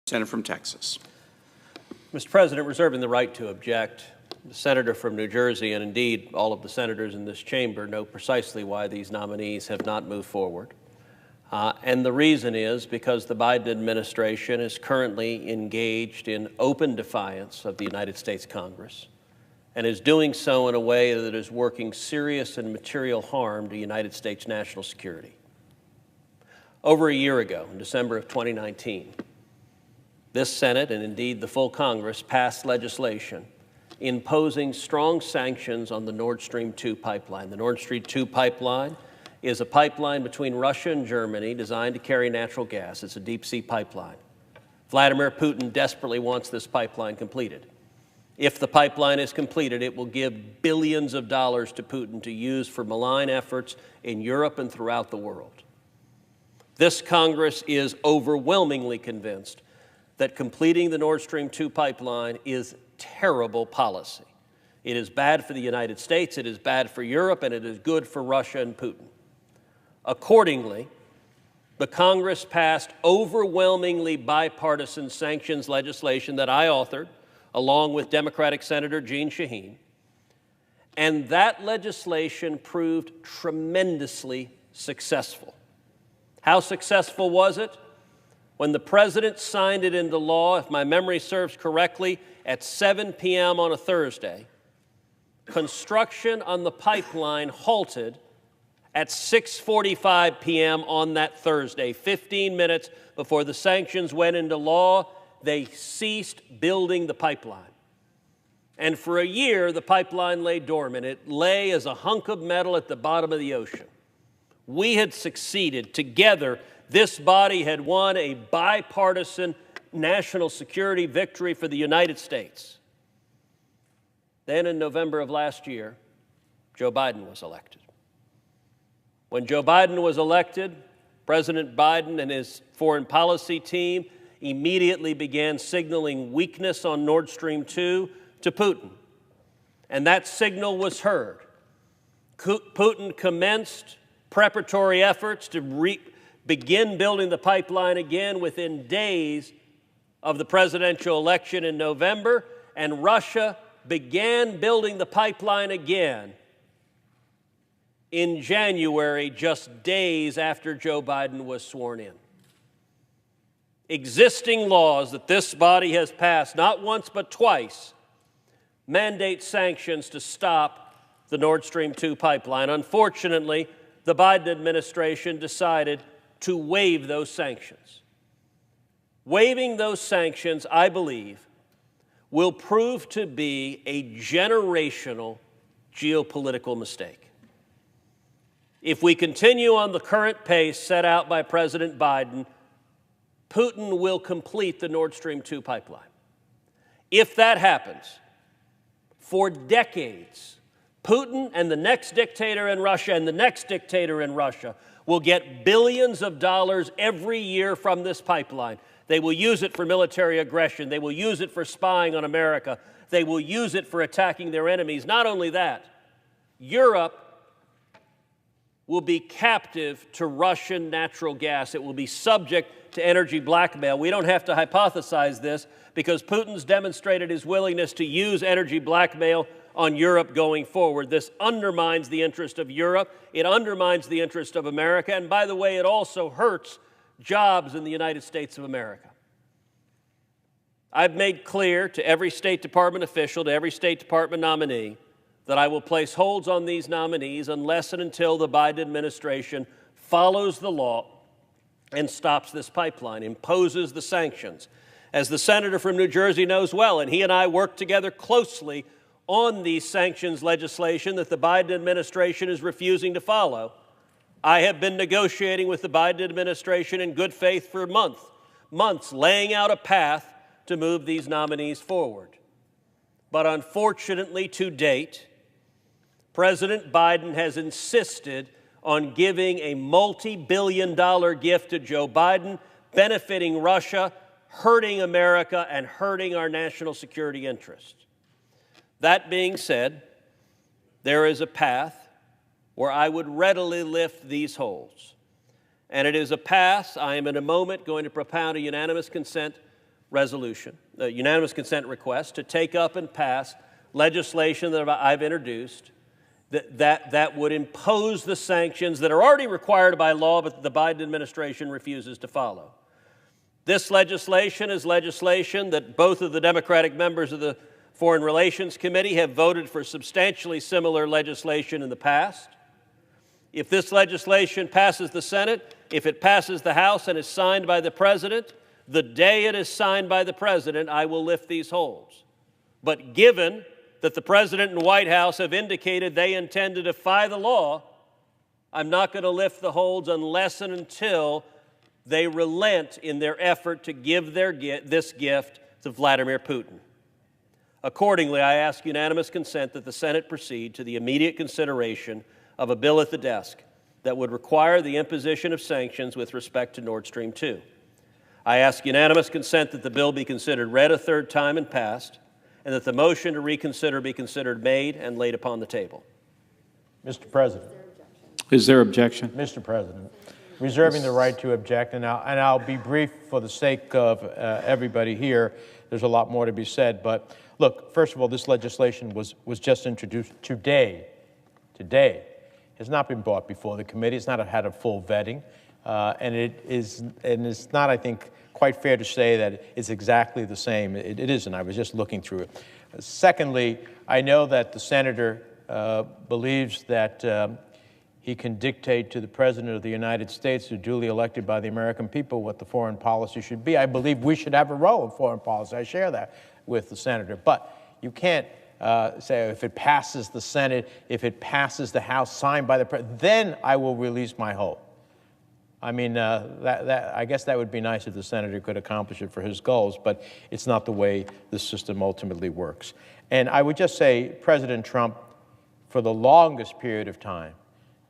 Senator from Texas. Mr. President, reserving the right to object, the senator from New Jersey, and indeed all of the senators in this chamber, know precisely why these nominees have not moved forward. And the reason is because the Biden administration is currently engaged in open defiance of the United States Congress and is doing so in a way that is working serious and material harm to United States national security. Over a year ago, in December of 2019, this Senate, and indeed the full Congress, passed legislation imposing strong sanctions on the Nord Stream 2 pipeline. The Nord Stream 2 pipeline is a pipeline between Russia and Germany designed to carry natural gas. It's a deep-sea pipeline. Vladimir Putin desperately wants this pipeline completed. If the pipeline is completed, it will give billions of dollars to Putin to use for malign efforts in Europe and throughout the world. This Congress is overwhelmingly convinced that completing the Nord Stream 2 pipeline is terrible policy. It is bad for the United States, it is bad for Europe, and it is good for Russia and Putin. Accordingly, the Congress passed overwhelmingly bipartisan sanctions legislation that I authored, along with Democratic Senator Jeanne Shaheen, and that legislation proved tremendously successful. How successful was it? When the President signed it into law, if my memory serves correctly, at 7 p.m. on a Thursday, construction on the pipeline halted at 6:45 p.m. on that Thursday. 15 minutes before the sanctions went into law, they ceased building the pipeline. And for a year, the pipeline lay dormant. It lay as a hunk of metal at the bottom of the ocean. We had succeeded. Together, this body had won a bipartisan national security victory for the United States. Then in November of last year, Joe Biden was elected. When Joe Biden was elected, President Biden and his foreign policy team immediately began signaling weakness on Nord Stream 2 to Putin. And that signal was heard. Putin commenced preparatory efforts to begin building the pipeline again within days of the presidential election in November, and Russia began building the pipeline again in January, just days after Joe Biden was sworn in. Existing laws that this body has passed, not once but twice, mandate sanctions to stop the Nord Stream 2 pipeline. Unfortunately, the Biden administration decided to waive those sanctions. Waiving those sanctions, I believe, will prove to be a generational geopolitical mistake. If we continue on the current pace set out by President Biden, Putin will complete the Nord Stream 2 pipeline. If that happens, for decades, Putin and the next dictator in Russia and the next dictator in Russia will get billions of dollars every year from this pipeline. They will use it for military aggression. They will use it for spying on America. They will use it for attacking their enemies. Not only that, Europe will be captive to Russian natural gas. It will be subject to energy blackmail. We don't have to hypothesize this because Putin's demonstrated his willingness to use energy blackmail on Europe going forward. This undermines the interest of Europe. It undermines the interest of America. And by the way, it also hurts jobs in the United States of America. I've made clear to every State Department official, to every State Department nominee, that I will place holds on these nominees unless and until the Biden administration follows the law and stops this pipeline, imposes the sanctions. As the senator from New Jersey knows well, and he and I work together closely on these sanctions legislation that the Biden administration is refusing to follow, I have been negotiating with the Biden administration in good faith for months, laying out a path to move these nominees forward. But unfortunately, to date, President Biden has insisted on giving a multi-billion-dollar gift to Joe Biden, benefiting Russia, hurting America, and hurting our national security interests. That being said, there is a path where I would readily lift these holds. And it is a path I am in a moment going to propound a unanimous consent resolution, a unanimous consent request to take up and pass legislation that I've introduced that would impose the sanctions that are already required by law, but the Biden administration refuses to follow. This legislation is legislation that both of the Democratic members of the Foreign Relations Committee have voted for substantially similar legislation in the past. If this legislation passes the Senate, if it passes the House and is signed by the President, the day it is signed by the President, I will lift these holds. But given that the President and White House have indicated they intend to defy the law, I'm not going to lift the holds unless and until they relent in their effort to give this gift to Vladimir Putin. Accordingly, I ask unanimous consent that the Senate proceed to the immediate consideration of a bill at the desk that would require the imposition of sanctions with respect to Nord Stream 2. I ask unanimous consent that the bill be considered read a third time and passed, and that the motion to reconsider be considered made and laid upon the table. Mr. President. Is there objection? Mr. President, reserving the right to object, and I'll be brief for the sake of everybody here. There's a lot more to be said, but look, first of all, this legislation was just introduced today. Today. Has not been brought before the committee. It's not had a full vetting, and it's not, I think, quite fair to say that it's exactly the same. It isn't. I was just looking through it. Secondly, I know that the senator believes that he can dictate to the President of the United States, who's duly elected by the American people, what the foreign policy should be. I believe we should have a role in foreign policy. I share that with the senator. But you can't say if it passes the Senate, if it passes the House, signed by the President, then I will release my hold. I mean, I guess that would be nice if the senator could accomplish it for his goals, but it's not the way the system ultimately works. And I would just say President Trump, for the longest period of time,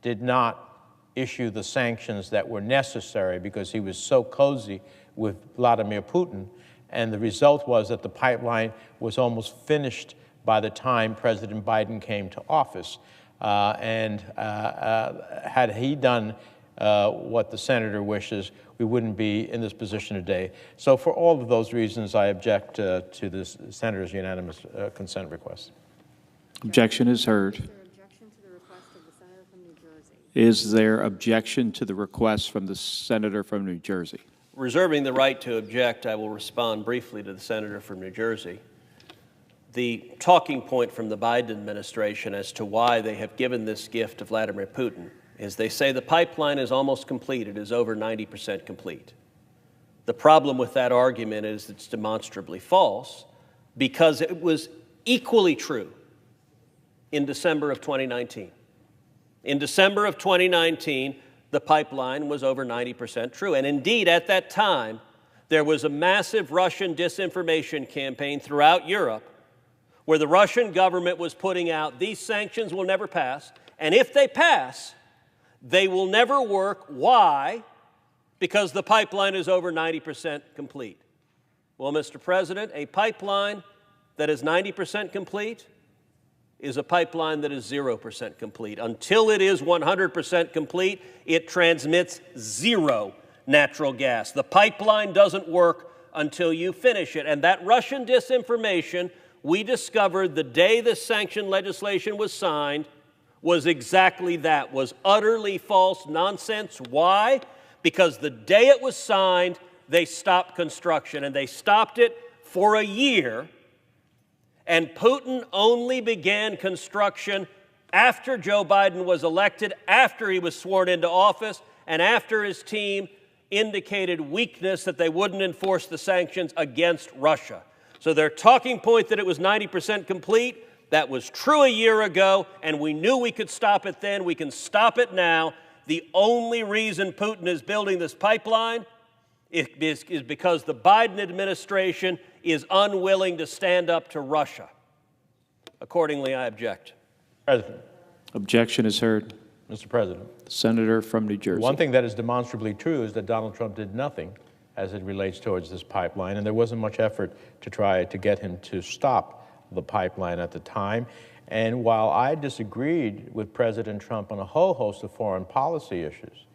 did not issue the sanctions that were necessary because he was so cozy with Vladimir Putin, and the result was that the pipeline was almost finished by the time President Biden came to office. Had he done what the senator wishes, we wouldn't be in this position today. So for all of those reasons, I object to the senator's unanimous consent request. Objection is heard. Is there objection to the request from the senator from New Jersey? Reserving the right to object, I will respond briefly to the senator from New Jersey. The talking point from the Biden administration as to why they have given this gift to Vladimir Putin is they say the pipeline is almost complete. It is over 90% complete. The problem with that argument is it's demonstrably false because it was equally true in December of 2019. In December of 2019, the pipeline was over 90% true. And indeed, at that time, there was a massive Russian disinformation campaign throughout Europe where the Russian government was putting out, these sanctions will never pass, and if they pass, they will never work. Why? Because the pipeline is over 90% complete. Well, Mr. President, a pipeline that is 90% complete is a pipeline that is 0% complete. Until it is 100% complete, it transmits zero natural gas. The pipeline doesn't work until you finish it. And that Russian disinformation we discovered the day this sanction legislation was signed was exactly that, was utterly false nonsense. Why? Because the day it was signed, they stopped construction, and they stopped it for a year. And Putin only began construction after Joe Biden was elected, after he was sworn into office, and after his team indicated weakness that they wouldn't enforce the sanctions against Russia. So their talking point that it was 90% complete, that was true a year ago, and we knew we could stop it then. We can stop it now. The only reason Putin is building this pipeline is because the Biden administration is unwilling to stand up to Russia. Accordingly, I object. President. Objection is heard. Mr. President. The senator from New Jersey. One thing that is demonstrably true is that Donald Trump did nothing as it relates towards this pipeline, and there wasn't much effort to try to get him to stop the pipeline at the time. And while I disagreed with President Trump on a whole host of foreign policy issues,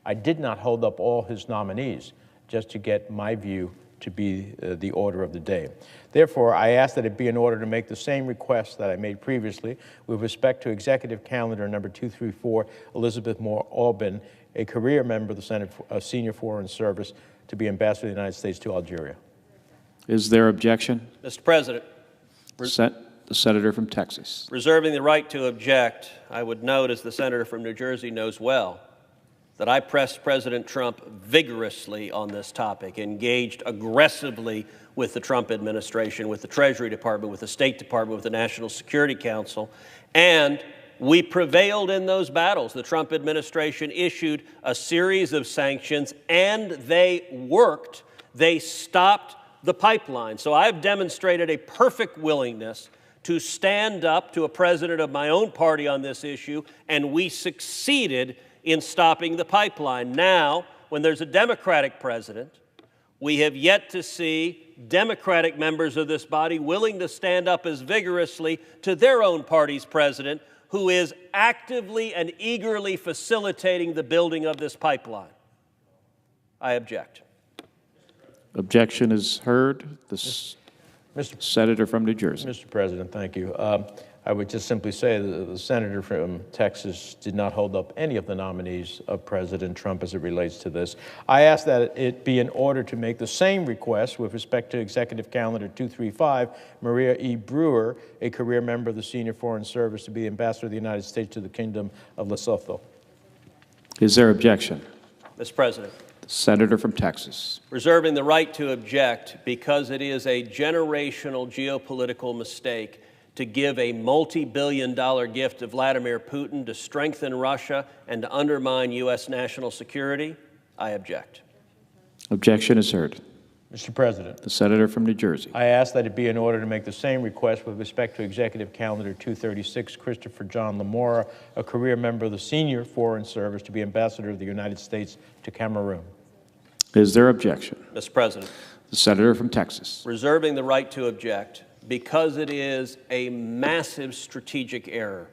I did not hold up all his nominees just to get my view to be the order of the day. Therefore, I ask that it be in order to make the same request that I made previously with respect to Executive Calendar number 234, Elizabeth Moore Albin, a career member of the Senate Senior Foreign Service, to be Ambassador of the United States to Algeria. Is there objection? Mr. President, The senator from Texas. reserving the right to object, I would note, as the senator from New Jersey knows well, that I pressed President Trump vigorously on this topic, engaged aggressively with the Trump administration, with the Treasury Department, with the State Department, with the National Security Council, and we prevailed in those battles. The Trump administration issued a series of sanctions, and they worked. They stopped the pipeline. So I've demonstrated a perfect willingness to stand up to a president of my own party on this issue, and we succeeded in stopping the pipeline. Now, when there's a Democratic president, we have yet to see Democratic members of this body willing to stand up as vigorously to their own party's president, who is actively and eagerly facilitating the building of this pipeline. I object. Objection is heard. The senator from New Jersey. Mr. President, thank you. I would just simply say that the senator from Texas did not hold up any of the nominees of President Trump as it relates to this. I ask that it be in order to make the same request with respect to Executive Calendar 235, Maria E. Brewer, a career member of the Senior Foreign Service, to be Ambassador of the United States to the Kingdom of Lesotho. Is there objection? Mr. President, The senator from Texas. reserving the right to object because it is a generational geopolitical mistake to give a multi-billion-dollar gift to Vladimir Putin to strengthen Russia and to undermine U.S. national security. I object. Objection is heard. Mr. President, The senator from New Jersey. I ask that it be in order to make the same request with respect to Executive Calendar 236, Christopher John Lamora, a career member of the Senior Foreign Service, to be Ambassador of the United States to Cameroon. Is there objection? Mr. President, The senator from Texas. reserving the right to object because it is a massive strategic error,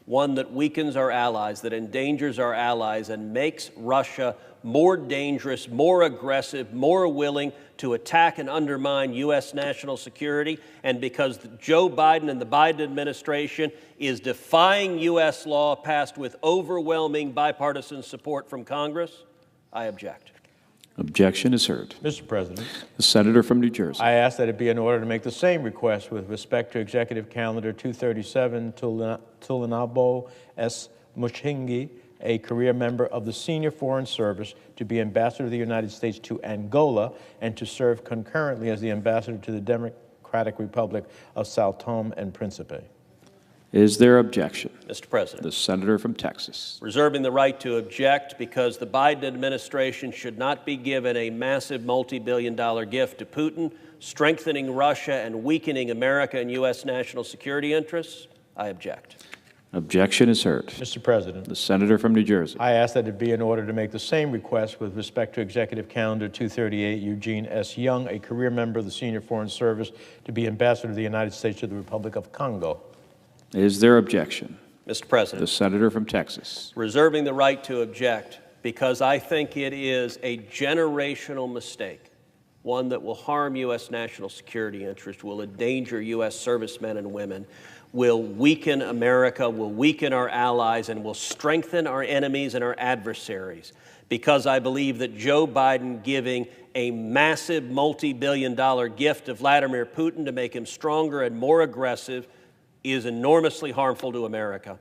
one that weakens our allies, that endangers our allies, and makes Russia more dangerous, more aggressive, more willing to attack and undermine U.S. national security, and because Joe Biden and the Biden administration is defying U.S. law passed with overwhelming bipartisan support from Congress, I object. Objection is heard. Mr. President, The senator from New Jersey. I ask that it be in order to make the same request with respect to Executive Calendar 237, Tulinabo S. Mushingi, a career member of the Senior Foreign Service, to be Ambassador of the United States to Angola and to serve concurrently as the Ambassador to the Democratic Republic of Sao Tome and Principe. Is there objection? Mr. President, The senator from Texas. reserving the right to object because the Biden administration should not be given a massive multi-billion-dollar gift to Putin, strengthening Russia and weakening America and U.S. national security interests. I object. Objection is heard. Mr. President, The senator from New Jersey. I ask that it be in order to make the same request with respect to Executive Calendar 238, Eugene S. Young, a career member of the Senior Foreign Service, to be Ambassador of the United States to the Republic of Congo. Is there objection? Mr. The President, senator from Texas. reserving the right to object because I think it is a generational mistake, one that will harm U.S. national security interests, will endanger U.S. servicemen and women, will weaken America, will weaken our allies, and will strengthen our enemies and our adversaries. Because I believe that Joe Biden giving a massive multi-billion-dollar gift to Vladimir Putin to make him stronger and more aggressive is enormously harmful to America.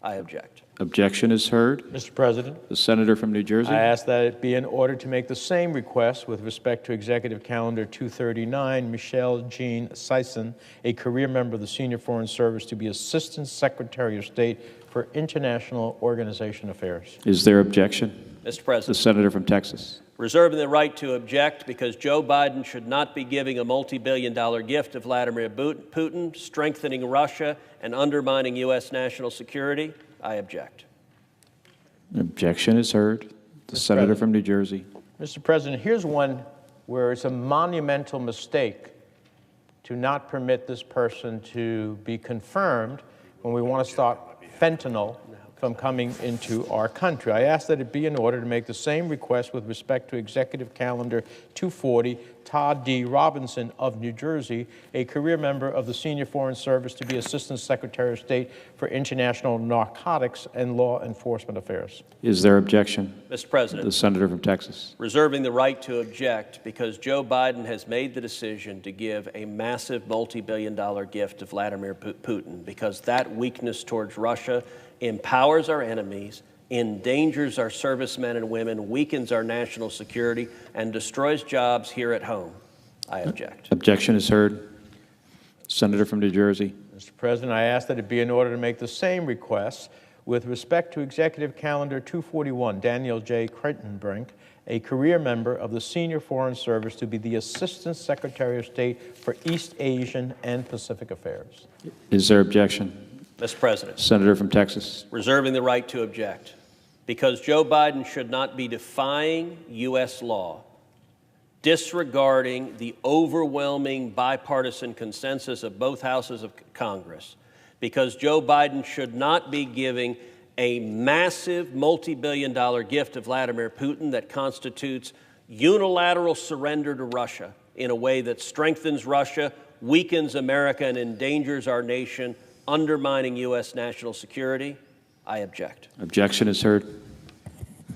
I object. Objection is heard. Mr. President, The senator from New Jersey. I ask that it be in order to make the same request with respect to Executive Calendar 239, Michelle Jean Sison, a career member of the Senior Foreign Service, to be Assistant Secretary of State for International Organization Affairs. Is there objection? Mr. The President, senator from Texas. reserving the right to object because Joe Biden should not be giving a multi-billion-dollar gift to Vladimir Putin, strengthening Russia and undermining U.S. national security. I object. Objection is heard. The senator President. from New Jersey. Mr. President, here's one where it's a monumental mistake to not permit this person to be confirmed when we want to stop fentanyl from coming into our country. I ask that it be in order to make the same request with respect to Executive Calendar 240, Todd D. Robinson of New Jersey, a career member of the Senior Foreign Service, to be Assistant Secretary of State for International Narcotics and Law Enforcement Affairs. Is there objection? Mr. President. The senator from Texas. Reserving the right to object because Joe Biden has made the decision to give a massive multi-billion-dollar gift to Vladimir Putin, because that weakness towards Russia empowers our enemies, endangers our servicemen and women, weakens our national security, and destroys jobs here at home. I object. Objection is heard. Senator from New Jersey. Mr. President, I ask that it be in order to make the same request with respect to Executive Calendar 241, Daniel J. Creightonbrink, a career member of the Senior Foreign Service, to be the Assistant Secretary of State for East Asian and Pacific Affairs. Is there objection? Mr. President. Senator from Texas. Reserving the right to object because Joe Biden should not be defying U.S. law, disregarding the overwhelming bipartisan consensus of both houses of Congress, because Joe Biden should not be giving a massive multi-billion-dollar gift to Vladimir Putin that constitutes unilateral surrender to Russia in a way that strengthens Russia, weakens America, and endangers our nation, undermining U.S. national security. I object. Objection is heard.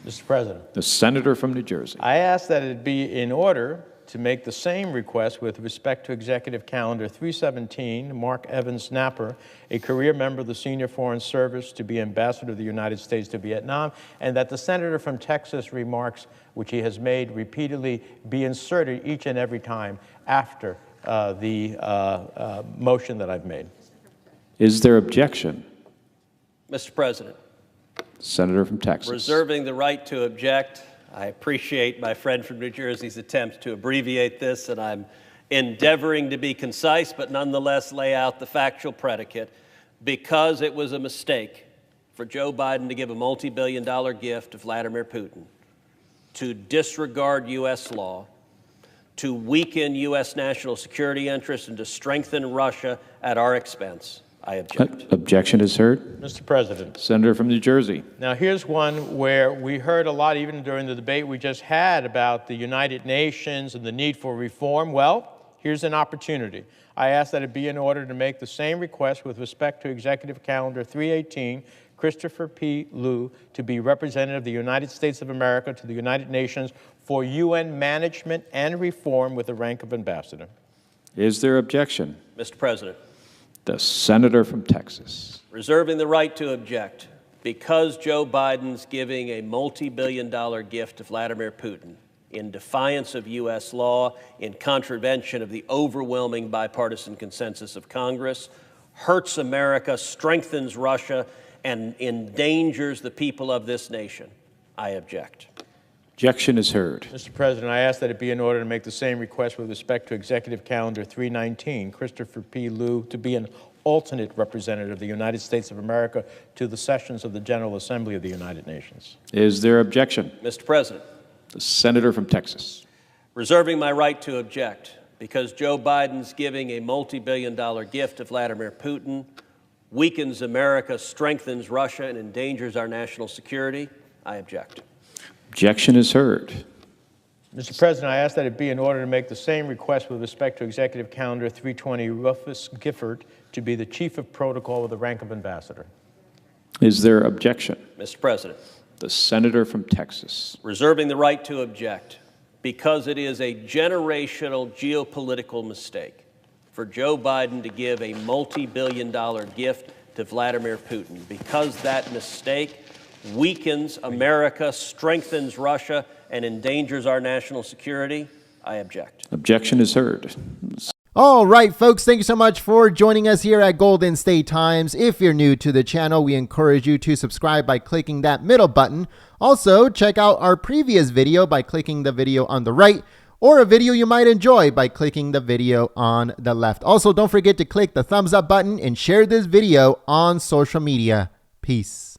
Mr. President. The senator from New Jersey. I ask that it be in order to make the same request with respect to Executive Calendar 317, Mark Evans Napper, a career member of the Senior Foreign Service, to be Ambassador of the United States to Vietnam, and that the senator from Texas remarks, which he has made repeatedly, be inserted each and every time after the motion that I've made. Is there objection? Mr. President. Senator from Texas. Reserving the right to object. I appreciate my friend from New Jersey's attempt to abbreviate this, and I'm endeavoring to be concise, but nonetheless lay out the factual predicate. Because it was a mistake for Joe Biden to give a multi-billion-dollar gift to Vladimir Putin, to disregard U.S. law, to weaken U.S. national security interests, and to strengthen Russia at our expense, I object. Objection is heard. Mr. President. Senator from New Jersey. Now, here's one where we heard a lot, even during the debate we just had, about the United Nations and the need for reform. Well, here's an opportunity. I ask that it be in order to make the same request with respect to Executive Calendar 318, Christopher P. Liu, to be Representative of the United States of America to the United Nations for UN management and reform with the rank of Ambassador. Is there objection? Mr. President. The senator from Texas. Reserving the right to object because Joe Biden's giving a multi-billion-dollar gift to Vladimir Putin in defiance of U.S. law, in contravention of the overwhelming bipartisan consensus of Congress, hurts America, strengthens Russia, and endangers the people of this nation. I object. Objection is heard. Mr. President, I ask that it be in order to make the same request with respect to Executive Calendar 319, Christopher P. Liu, to be an alternate representative of the United States of America to the sessions of the General Assembly of the United Nations. Is there objection? Mr. President. The senator from Texas. Reserving my right to object because Joe Biden's giving a multi-billion-dollar gift to Vladimir Putin weakens America, strengthens Russia, and endangers our national security. I object. Objection is heard. Mr. President, I ask that it be in order to make the same request with respect to Executive Calendar 320, Rufus Gifford, to be the Chief of Protocol with the rank of Ambassador. Is there objection? Mr. President. The senator from Texas. Reserving the right to object because it is a generational geopolitical mistake for Joe Biden to give a multi-billion-dollar gift to Vladimir Putin, because that mistake weakens America, strengthens Russia, and endangers our national security. I object. Objection is heard. All right, folks, thank you so much for joining us here at Golden State Times. If you're new to the channel, we encourage you to subscribe by clicking that middle button. Also, check out our previous video by clicking the video on the right, or a video you might enjoy by clicking the video on the left. Also, don't forget to click the thumbs up button and share this video on social media. Peace.